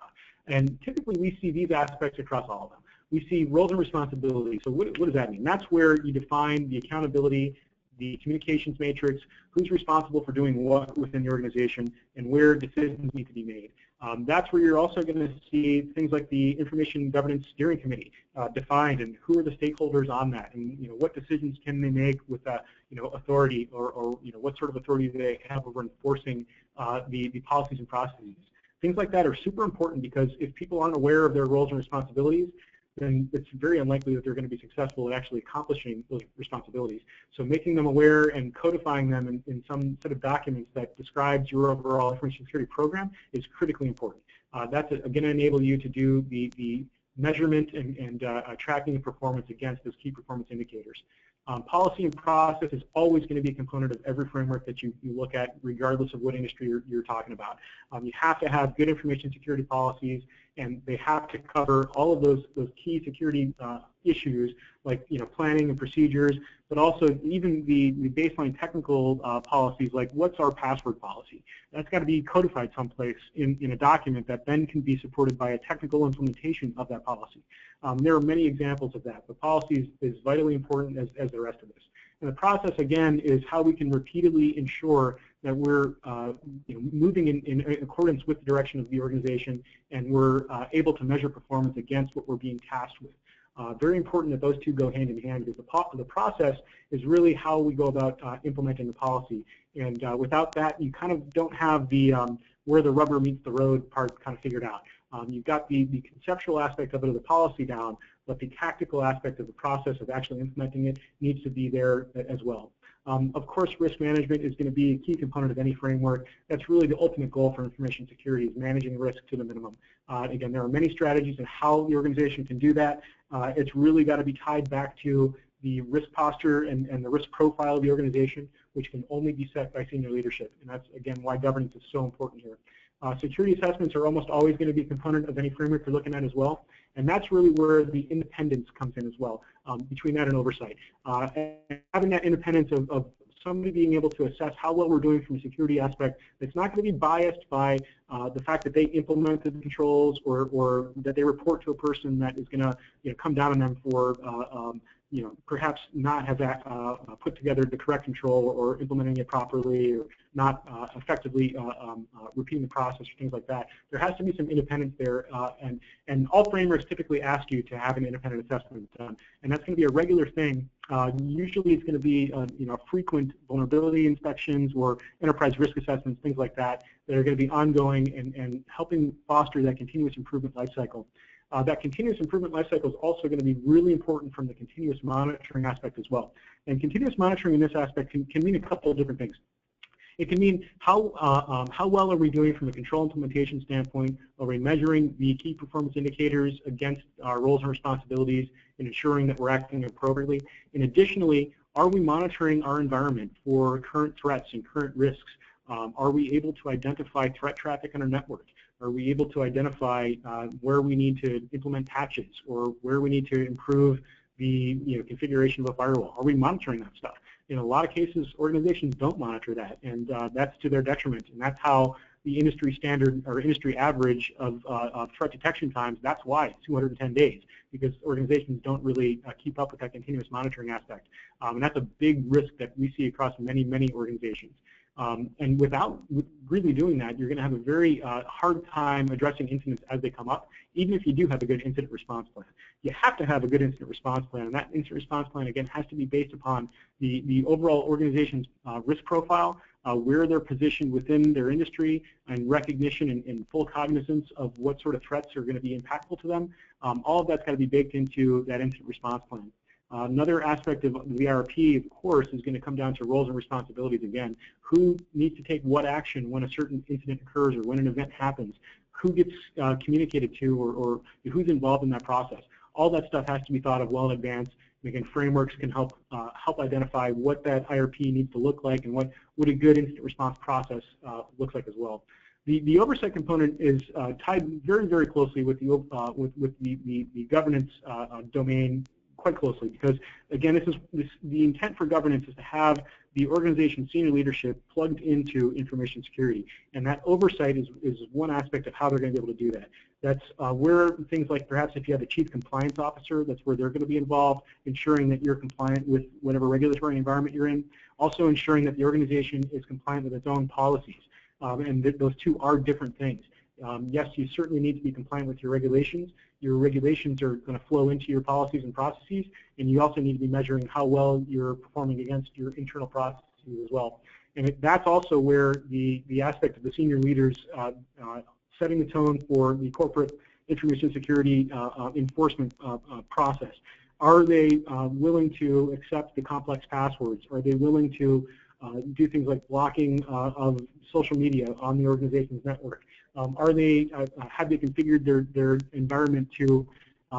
And typically we see these aspects across all of them. We see roles and responsibilities. So what does that mean? That's where you define the accountability, the communications matrix, who's responsible for doing what within the organization, and where decisions need to be made. That's where you're also going to see things like the Information Governance Steering Committee defined, and who are the stakeholders on that, and what decisions can they make with authority, or what sort of authority do they have over enforcing the policies and processes. Things like that are super important because if people aren't aware of their roles and responsibilities, then it's very unlikely that they're going to be successful at actually accomplishing those responsibilities. So making them aware and codifying them in some set of documents that describes your overall information security program is critically important. That's going to enable you to do the measurement and tracking of performance against those key performance indicators. Policy and process is always going to be a component of every framework that you look at, regardless of what industry you're talking about. You have to have good information security policies, and they have to cover all of those key security issues, like planning and procedures, but also even the baseline technical policies, like what's our password policy. That's got to be codified someplace in a document that then can be supported by a technical implementation of that policy. There are many examples of that. The policy is vitally important as the rest of this. And the process, again, is how we can repeatedly ensure that we're moving in accordance with the direction of the organization, and we're able to measure performance against what we're being tasked with. Very important that those two go hand in hand, because the process is really how we go about implementing the policy. And without that, you kind of don't have the where the rubber meets the road part kind of figured out. You've got the conceptual aspect of it, of the policy down, but the tactical aspect of the process of actually implementing it needs to be there as well. Of course, risk management is going to be a key component of any framework. That's really the ultimate goal for information security, is managing risk to the minimum. Again, there are many strategies on how the organization can do that. It's really got to be tied back to the risk posture and the risk profile of the organization, which can only be set by senior leadership. And that's, again, why governance is so important here. Security assessments are almost always going to be a component of any framework you're looking at as well. And that's really where the independence comes in as well, between that and oversight. And having that independence of somebody being able to assess how well we're doing from a security aspect that's not going to be biased by the fact that they implemented the controls, or that they report to a person that is going to come down on them for perhaps not have put together the correct control or implementing it properly or not effectively repeating the process or things like that. There has to be some independence there, and all frameworks typically ask you to have an independent assessment done, and that's going to be a regular thing. Usually it's going to be frequent vulnerability inspections or enterprise risk assessments, things like that, that are going to be ongoing and helping foster that continuous improvement lifecycle. That continuous improvement lifecycle is also going to be really important from the continuous monitoring aspect as well. And continuous monitoring in this aspect can mean a couple of different things. It can mean how well are we doing from a control implementation standpoint? Are we measuring the key performance indicators against our roles and responsibilities and ensuring that we're acting appropriately? And additionally, are we monitoring our environment for current threats and current risks? Are we able to identify threat traffic on our network? Are we able to identify where we need to implement patches or where we need to improve the configuration of a firewall? Are we monitoring that stuff? In a lot of cases, organizations don't monitor that, and that's to their detriment. And that's how the industry standard or industry average of threat detection times, that's why it's 210 days, because organizations don't really keep up with that continuous monitoring aspect. And that's a big risk that we see across many, many organizations. And without really doing that, you're going to have a very hard time addressing incidents as they come up, even if you do have a good incident response plan. You have to have a good incident response plan, and that incident response plan, again, has to be based upon the overall organization's risk profile, where they're positioned within their industry, and recognition and full cognizance of what sort of threats are going to be impactful to them. All of that's got to be baked into that incident response plan. Another aspect of the IRP, of course, is going to come down to roles and responsibilities again. Who needs to take what action when a certain incident occurs or when an event happens? Who gets communicated to or who's involved in that process? All that stuff has to be thought of well in advance. And again, frameworks can help identify what that IRP needs to look like and what a good incident response process looks like as well. The oversight component is tied very, very closely with the governance domain quite closely, because again, the intent for governance is to have the organization's senior leadership plugged into information security, and that oversight is one aspect of how they're going to be able to do that. That's where things like perhaps if you have a chief compliance officer, that's where they're going to be involved, ensuring that you're compliant with whatever regulatory environment you're in, also ensuring that the organization is compliant with its own policies, and those two are different things. Yes, you certainly need to be compliant with your regulations. Your regulations are going to flow into your policies and processes, and you also need to be measuring how well you're performing against your internal processes as well. And that's also where the aspect of the senior leaders setting the tone for the corporate information security enforcement process. Are they willing to accept the complex passwords? Are they willing to do things like blocking of social media on the organization's network? Have they configured their environment to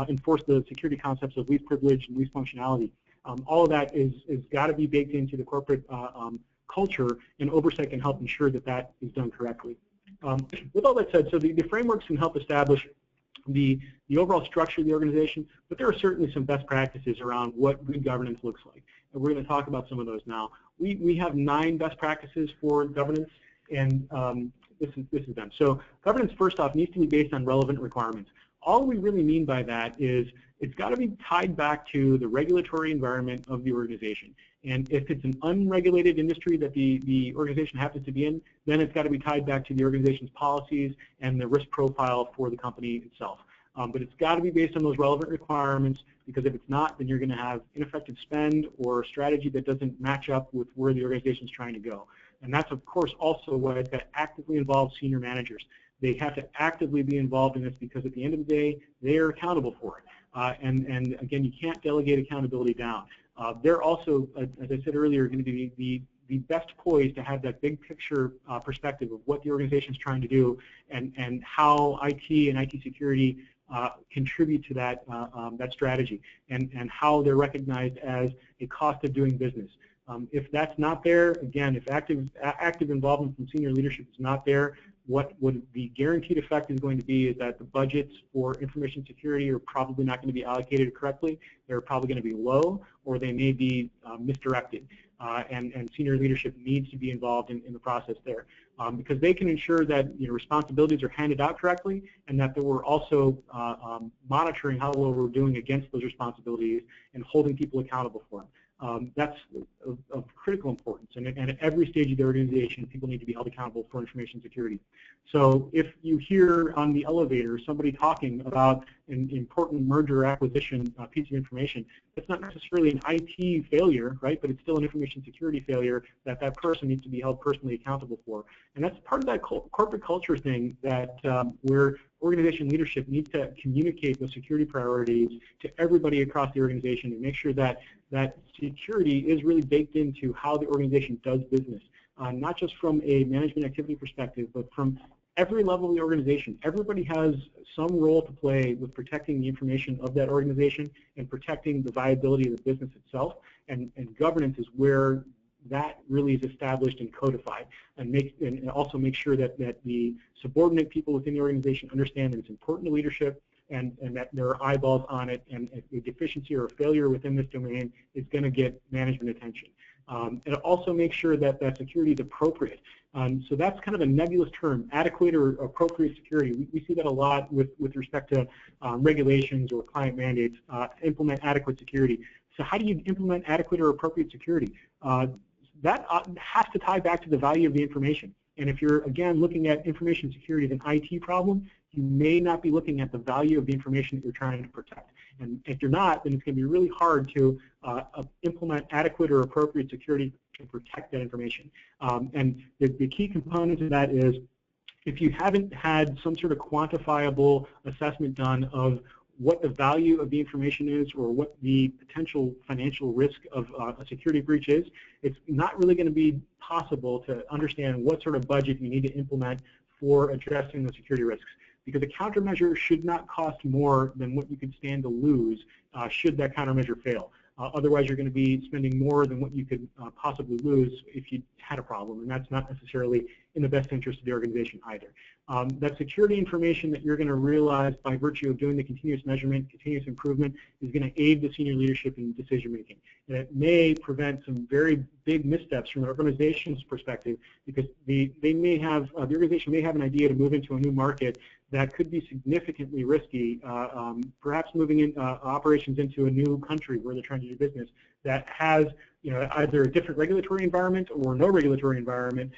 enforce the security concepts of least privilege and least functionality? All of that is got to be baked into the corporate culture, and oversight can help ensure that that is done correctly. With all that said, so the frameworks can help establish the overall structure of the organization, but there are certainly some best practices around what good governance looks like, and we're going to talk about some of those now. We have 9 best practices for governance, and this is them. So governance, first off, needs to be based on relevant requirements. All we really mean by that is it's got to be tied back to the regulatory environment of the organization. And if it's an unregulated industry that the organization happens to be in, then it's got to be tied back to the organization's policies and the risk profile for the company itself. But it's got to be based on those relevant requirements, because if it's not, then you're going to have ineffective spend or strategy that doesn't match up with where the organization is trying to go. And that's, of course, also why it's got to actively involve senior managers. They have to actively be involved in this, because at the end of the day, they are accountable for it. And again, you can't delegate accountability down. They're also, as I said earlier, going to be the best poised to have that big picture perspective of what the organization is trying to do and how IT and IT security contribute to that, that strategy, and how they're recognized as a cost of doing business. If that's not there, again, if active involvement from senior leadership is not there, what the guaranteed effect is going to be is that the budgets for information security are probably not going to be allocated correctly. They're probably going to be low, or they may be misdirected. and senior leadership needs to be involved in the process there, because they can ensure that responsibilities are handed out correctly, and that we're also monitoring how well we're doing against those responsibilities and holding people accountable for them. That's of critical importance, and at every stage of the organization, people need to be held accountable for information security. So if you hear on the elevator somebody talking about an important merger or acquisition piece of information, it's not necessarily an IT failure, right? But it's still an information security failure that that person needs to be held personally accountable for. And that's part of that corporate culture thing that where organization leadership needs to communicate those security priorities to everybody across the organization and make sure that that security is really baked into how the organization does business, not just from a management activity perspective, but from every level of the organization. Everybody has some role to play with protecting the information of that organization and protecting the viability of the business itself, and governance is where that really is established and codified, and also make sure that the subordinate people within the organization understand that it's important to leadership, and that there are eyeballs on it, and a deficiency or a failure within this domain is going to get management attention. And also make sure that that security is appropriate. So that's kind of a nebulous term, adequate or appropriate security. We see that a lot with respect to regulations or client mandates, implement adequate security. So how do you implement adequate or appropriate security? That has to tie back to the value of the information. And if you're, again, looking at information security as an IT problem, you may not be looking at the value of the information that you're trying to protect. And if you're not, then it's going to be really hard to implement adequate or appropriate security to protect that information. And the key component of that is, if you haven't had some sort of quantifiable assessment done of what the value of the information is or what the potential financial risk of a security breach is, it's not really going to be possible to understand what sort of budget you need to implement for addressing the security risks. Because a countermeasure should not cost more than what you could stand to lose should that countermeasure fail. Otherwise, you're going to be spending more than what you could possibly lose if you had a problem, and that's not necessarily in the best interest of the organization either. That security information that you're going to realize by virtue of doing the continuous measurement, continuous improvement, is going to aid the senior leadership in decision making. And it may prevent some very big missteps from an organization's perspective, because the organization may have an idea to move into a new market that could be significantly risky, perhaps moving in, operations into a new country where they're trying to do business that has either a different regulatory environment or no regulatory environment,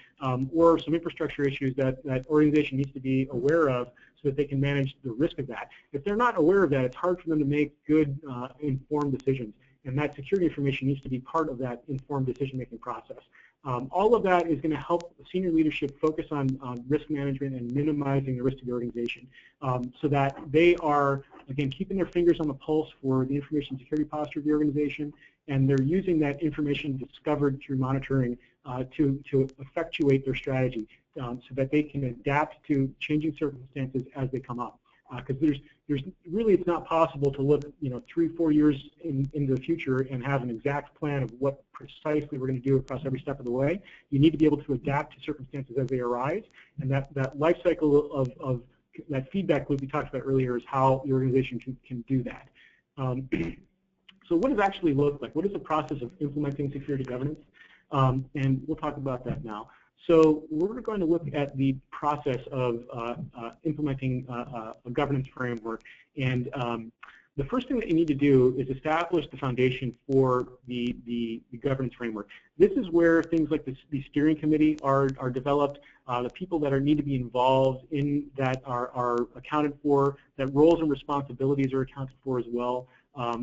or some infrastructure issues that that organization needs to be aware of so that they can manage the risk of that. If they're not aware of that, it's hard for them to make good, informed decisions. And that security information needs to be part of that informed decision-making process. All of that is going to help senior leadership focus on risk management and minimizing the risk to the organization, so that they are, again, keeping their fingers on the pulse for the information security posture of the organization, and they're using that information discovered through monitoring to effectuate their strategy, so that they can adapt to changing circumstances as they come up. Because there's really, it's not possible to look 3-4 years into the future and have an exact plan of what precisely we're going to do across every step of the way. You need to be able to adapt to circumstances as they arise, and that life cycle of that feedback loop we talked about earlier is how the organization can do that. So what does it actually look like? What is the process of implementing security governance? And we'll talk about that now. So we're going to look at the process of implementing a governance framework. And the first thing that you need to do is establish the foundation for the governance framework. This is where things like the steering committee are developed, the people that need to be involved in that are accounted for, that roles and responsibilities are accounted for as well,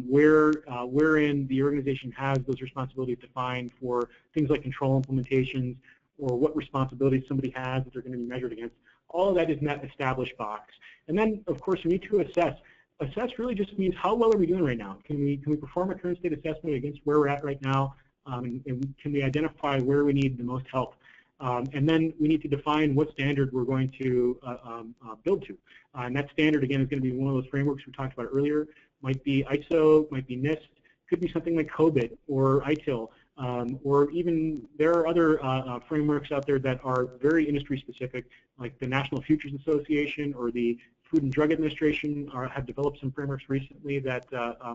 wherein the organization has those responsibilities defined for things like control implementations, or what responsibilities somebody has that they're going to be measured against. All of that is in that established box. And then, of course, we need to assess. Assess really just means how well are we doing right now? Can we perform a current state assessment against where we're at right now? And can we identify where we need the most help? And then we need to define what standard we're going to build to. And that standard, again, is going to be one of those frameworks we talked about earlier. Might be ISO, might be NIST, could be something like COBIT or ITIL. Or even there are other frameworks out there that are very industry specific, like the National Futures Association or the Food and Drug Administration have developed some frameworks recently that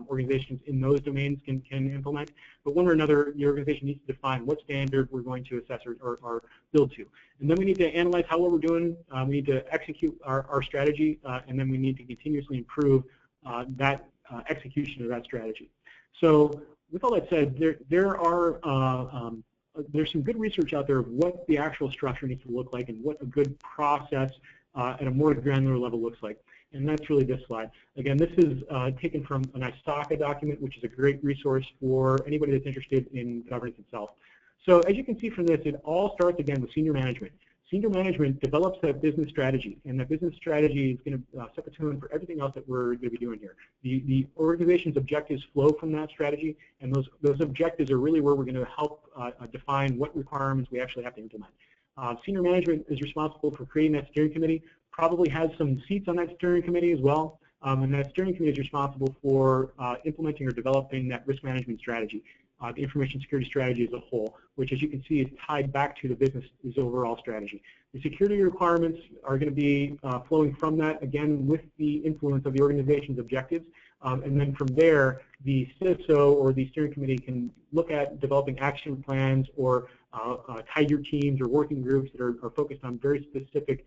organizations in those domains can implement. But one or another, the organization needs to define what standard we're going to assess or build to. And then we need to analyze how well we're doing. We need to execute our strategy, and then we need to continuously improve that execution of that strategy. So with all that said, there's some good research out there of what the actual structure needs to look like and what a good process at a more granular level looks like. And that's really this slide. Again, this is taken from an ISACA document, which is a great resource for anybody that's interested in governance itself. So as you can see from this, it all starts again with senior management. Senior management develops that business strategy, and that business strategy is going to set the tone for everything else that we're going to be doing here. The organization's objectives flow from that strategy, and those objectives are really where we're going to help define what requirements we actually have to implement. Senior management is responsible for creating that steering committee, probably has some seats on that steering committee as well, and that steering committee is responsible for implementing or developing that risk management strategy. The information security strategy as a whole, which as you can see is tied back to the business's overall strategy. The security requirements are going to be flowing from that, again, with the influence of the organization's objectives. And then from there, the CISO or the steering committee can look at developing action plans or tiger teams or working groups that are focused on very specific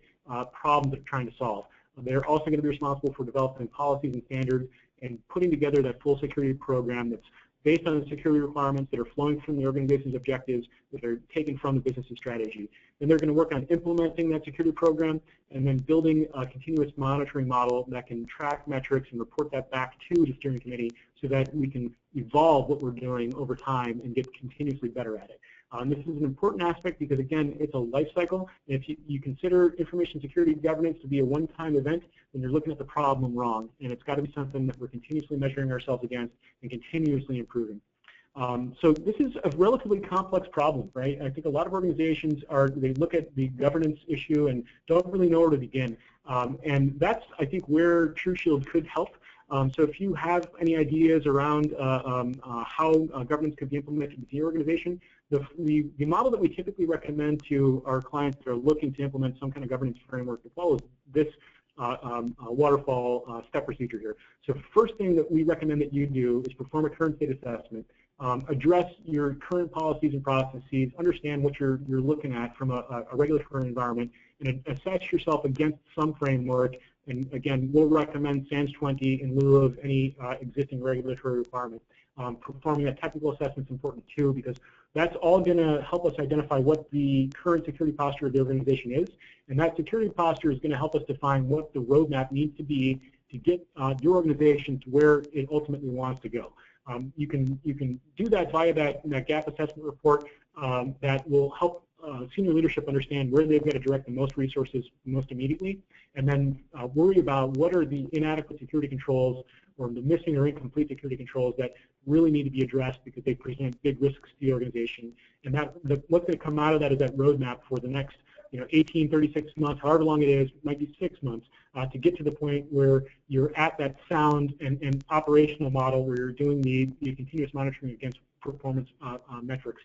problems they're trying to solve. They're also going to be responsible for developing policies and standards and putting together that full security program that's based on the security requirements that are flowing from the organization's objectives that are taken from the business's strategy. Then they're going to work on implementing that security program and then building a continuous monitoring model that can track metrics and report that back to the steering committee so that we can evolve what we're doing over time and get continuously better at it. This is an important aspect because, again, it's a life cycle. If you consider information security governance to be a one-time event, then you're looking at the problem wrong, and it's got to be something that we're continuously measuring ourselves against and continuously improving. So this is a relatively complex problem, right? I think a lot of organizations they look at the governance issue and don't really know where to begin. And that's, I think, where TruShield could help. So if you have any ideas around how governance could be implemented within your organization, the model that we typically recommend to our clients that are looking to implement some kind of governance framework as well as this waterfall step procedure here. So first thing that we recommend that you do is perform a current state assessment, address your current policies and processes, understand what you're looking at from a regulatory environment, and assess yourself against some framework. And again, we'll recommend SANS 20 in lieu of any existing regulatory requirement. Performing a technical assessment is important too because that's all going to help us identify what the current security posture of the organization is. And that security posture is going to help us define what the roadmap needs to be to get your organization to where it ultimately wants to go. You can do that via that gap assessment report that will help senior leadership understand where they've got to direct the most resources most immediately, and then worry about what are the inadequate security controls or the missing or incomplete security controls that really need to be addressed because they present big risks to the organization. And what's going to come out of that is that roadmap for the next 18, 36 months, however long it is, it might be 6 months, to get to the point where you're at that sound and operational model where you're doing the continuous monitoring against performance metrics.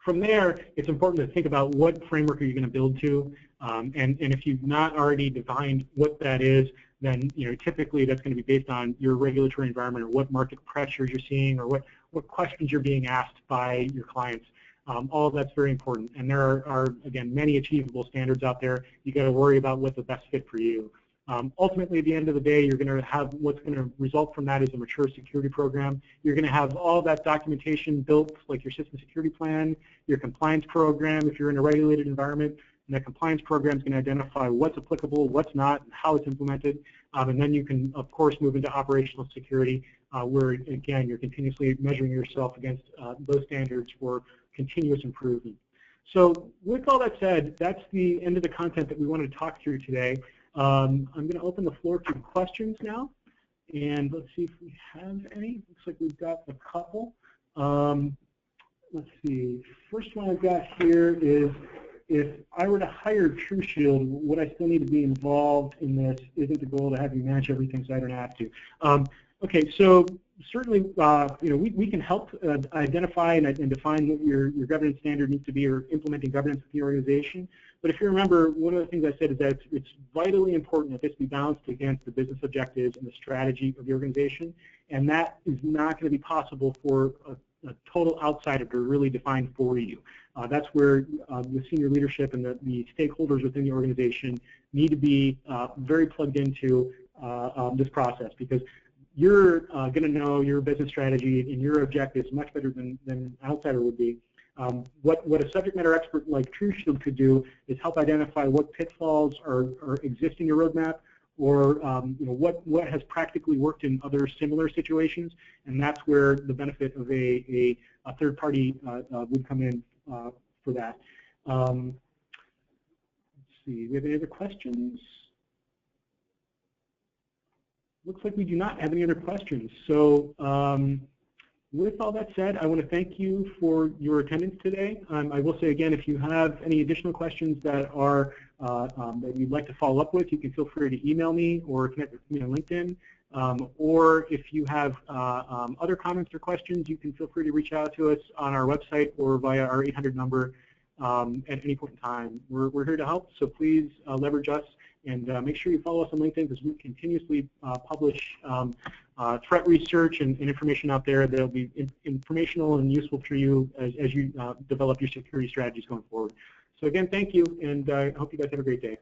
From there, it's important to think about what framework are you going to build to, and if you've not already defined what that is, then typically that's going to be based on your regulatory environment or what market pressures you're seeing or what questions you're being asked by your clients. All of that's very important, and there are again many achievable standards out there. You got to worry about what's the best fit for you. Ultimately, at the end of the day, you're going to have what's going to result from that is a mature security program. You're going to have all that documentation built, like your system security plan, your compliance program if you're in a regulated environment, and that compliance program is going to identify what's applicable, what's not, and how it's implemented. And then you can, of course, move into operational security, where, again, you're continuously measuring yourself against those standards for continuous improvement. So with all that said, that's the end of the content that we wanted to talk through today. I'm going to open the floor to questions now, and let's see if we have any. Looks like we've got a couple. Let's see. First one I've got here is, if I were to hire TruShield, would I still need to be involved in this? Isn't the goal to have you manage everything so I don't have to? Okay, so certainly, we can help identify and define what your governance standard needs to be, or implementing governance with the organization. But if you remember, one of the things I said is that it's vitally important that this be balanced against the business objectives and the strategy of the organization, and that is not going to be possible for a total outsider to really define for you. That's where the senior leadership and the stakeholders within the organization need to be very plugged into this process, because you're going to know your business strategy and your objectives much better than an outsider would be. What a subject matter expert like TruShield could do is help identify what pitfalls are exist in your roadmap, or what has practically worked in other similar situations, and that's where the benefit of a third party would come in for that. Let's see, do we have any other questions? Looks like we do not have any other questions. So with all that said, I want to thank you for your attendance today. I will say again, if you have any additional questions that are that you'd like to follow up with, you can feel free to email me or connect with me on LinkedIn. Or if you have other comments or questions, you can feel free to reach out to us on our website or via our 800 number at any point in time. We're here to help, so please leverage us. And make sure you follow us on LinkedIn, because we continuously publish threat research and information out there that will be informational and useful for you as you develop your security strategies going forward. So again, thank you, and I hope you guys have a great day.